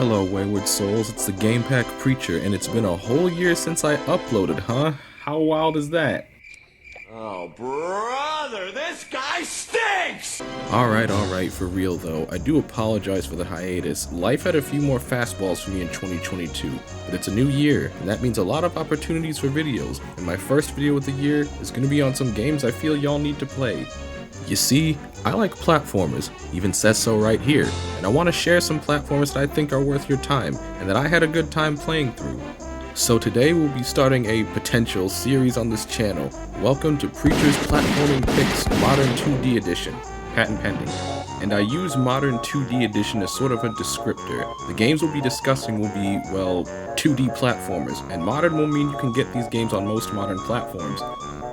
Hello, wayward souls, it's the GamePack Preacher, and it's been a whole year since I uploaded, huh? How wild is that? Oh, brother, this guy stinks! Alright, for real though, I do apologize for the hiatus. Life had a few more fastballs for me in 2022, but it's a new year, and that means a lot of opportunities for videos, and my first video of the year is gonna be on some games I feel y'all need to play. You see, I like platformers, even says so right here, and I want to share some platformers that I think are worth your time, and that I had a good time playing through. So today we'll be starting a potential series on this channel. Welcome to Preacher's Platforming Picks Modern 2D Edition, patent pending. And I use Modern 2D Edition as sort of a descriptor. The games we'll be discussing will be, well, 2D platformers, and modern will mean you can get these games on most modern platforms.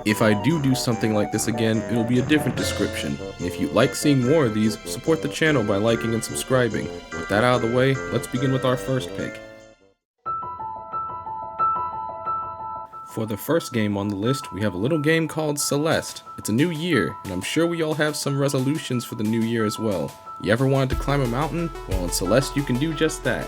If I do something like this again, it'll be a different description. And if you'd like seeing more of these, support the channel by liking and subscribing. With that out of the way, let's begin with our first pick. For the first game on the list, we have a little game called Celeste. It's a new year, and I'm sure we all have some resolutions for the new year as well. You ever wanted to climb a mountain? Well, in Celeste you can do just that.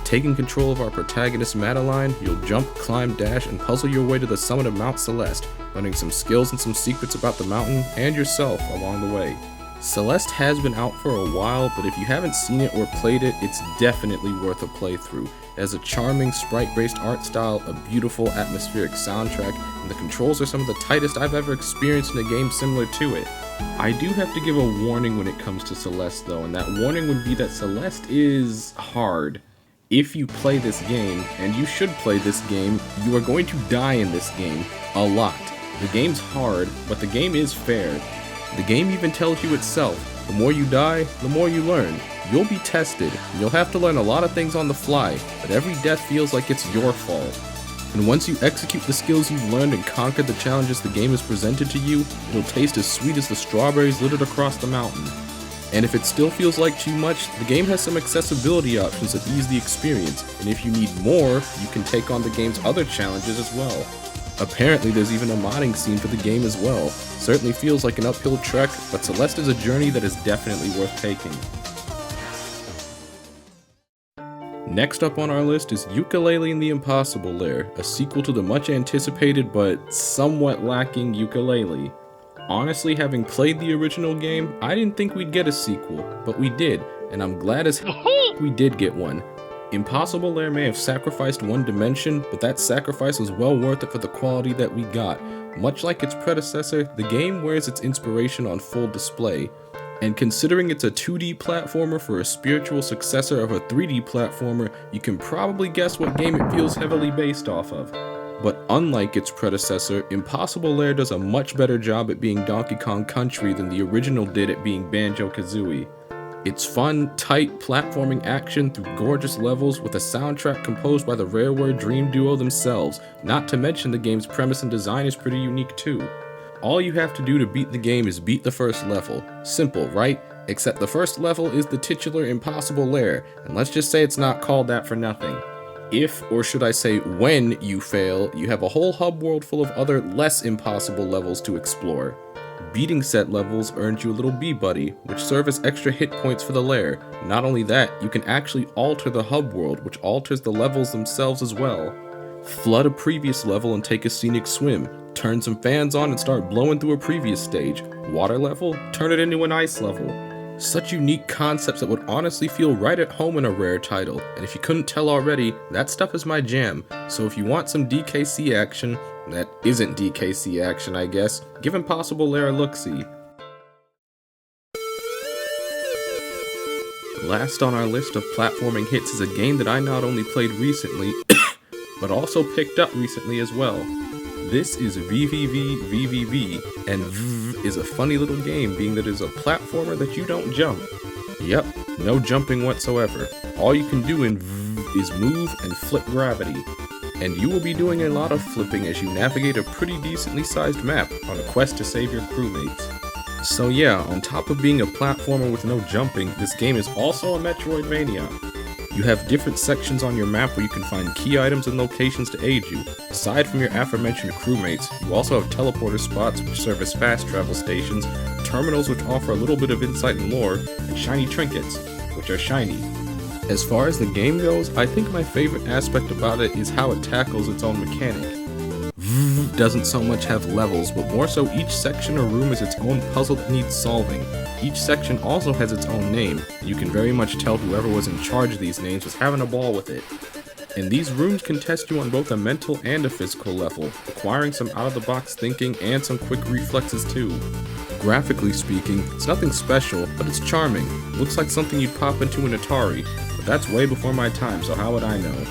Taking control of our protagonist Madeline, you'll jump, climb, dash, and puzzle your way to the summit of Mount Celeste, learning some skills and some secrets about the mountain and yourself along the way. Celeste has been out for a while, but if you haven't seen it or played it, it's definitely worth a playthrough. It has a charming sprite-based art style, a beautiful atmospheric soundtrack, and the controls are some of the tightest I've ever experienced in a game similar to it. I do have to give a warning when it comes to Celeste though, and that warning would be that Celeste is hard. If you play this game, and you should play this game, you are going to die in this game a lot. The game's hard, but the game is fair. The game even tells you itself, the more you die, the more you learn. You'll be tested, and you'll have to learn a lot of things on the fly, but every death feels like it's your fault. And once you execute the skills you've learned and conquer the challenges the game has presented to you, it'll taste as sweet as the strawberries littered across the mountain. And if it still feels like too much, the game has some accessibility options that ease the experience, and if you need more, you can take on the game's other challenges as well. Apparently there's even a modding scene for the game as well. Certainly feels like an uphill trek, but Celeste is a journey that is definitely worth taking. Next up on our list is Yooka-Laylee and the Impossible Lair, a sequel to the much anticipated but somewhat lacking Yooka-Laylee. Honestly, having played the original game, I didn't think we'd get a sequel, but we did, and I'm glad as hell we did get one. Impossible Lair may have sacrificed one dimension, but that sacrifice was well worth it for the quality that we got. Much like its predecessor, the game wears its inspiration on full display. And considering it's a 2D platformer for a spiritual successor of a 3D platformer, you can probably guess what game it feels heavily based off of. But unlike its predecessor, Impossible Lair does a much better job at being Donkey Kong Country than the original did at being Banjo-Kazooie. It's fun, tight platforming action through gorgeous levels with a soundtrack composed by the Rareware Dream Duo themselves, not to mention the game's premise and design is pretty unique too. All you have to do to beat the game is beat the first level. Simple, right? Except the first level is the titular Impossible Lair, and let's just say it's not called that for nothing. If, or should I say when, you fail, you have a whole hub world full of other less impossible levels to explore. Beating set levels earns you a little bee buddy, which serve as extra hit points for the lair. Not only that, you can actually alter the hub world, which alters the levels themselves as well. Flood a previous level and take a scenic swim. Turn some fans on and start blowing through a previous stage. Water level? Turn it into an ice level. Such unique concepts that would honestly feel right at home in a Rare title, and if you couldn't tell already, that stuff is my jam. So if you want some DKC action, that isn't DKC action I guess, give Impossible Lair a look-see. Last on our list of platforming hits is a game that I not only played recently, but also picked up recently as well. This is VVV, and VV is a funny little game being that it is a platformer that you don't jump. Yep, no jumping whatsoever. All you can do in VV is move and flip gravity. And you will be doing a lot of flipping as you navigate a pretty decently sized map on a quest to save your crewmates. So yeah, on top of being a platformer with no jumping, this game is also a Metroidvania. You have different sections on your map where you can find key items and locations to aid you. Aside from your aforementioned crewmates, you also have teleporter spots which serve as fast travel stations, terminals which offer a little bit of insight and lore, and shiny trinkets, which are shiny. As far as the game goes, I think my favorite aspect about it is how it tackles its own mechanic. Doesn't so much have levels, but more so each section or room is its own puzzle that needs solving. Each section also has its own name. You can very much tell whoever was in charge of these names was having a ball with it. And these rooms can test you on both a mental and a physical level, requiring some out-of-the-box thinking and some quick reflexes too. Graphically speaking, it's nothing special, but it's charming. Looks like something you'd pop into an Atari, but that's way before my time, so how would I know?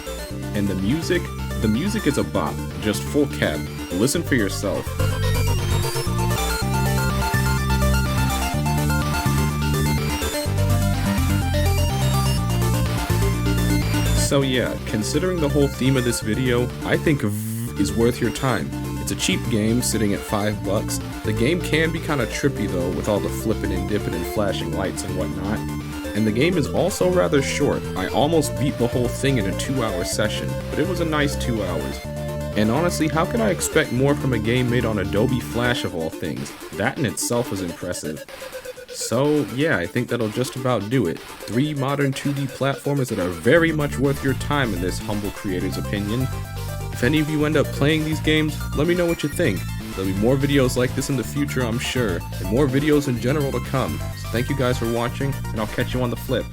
And the music? The music is a bop, just full cap. Listen for yourself. So yeah, considering the whole theme of this video, I think V is worth your time. It's a cheap game sitting at $5. The game can be kinda trippy though, with all the flipping and dipping and flashing lights and whatnot. And the game is also rather short. I almost beat the whole thing in a 2-hour session, but it was a nice 2 hours. And honestly, how could I expect more from a game made on Adobe Flash of all things? That in itself was impressive. So yeah, I think that'll just about do it. 3 modern 2D platformers that are very much worth your time in this humble creator's opinion. If any of you end up playing these games, let me know what you think. There'll be more videos like this in the future, I'm sure, and more videos in general to come. So thank you guys for watching, and I'll catch you on the flip.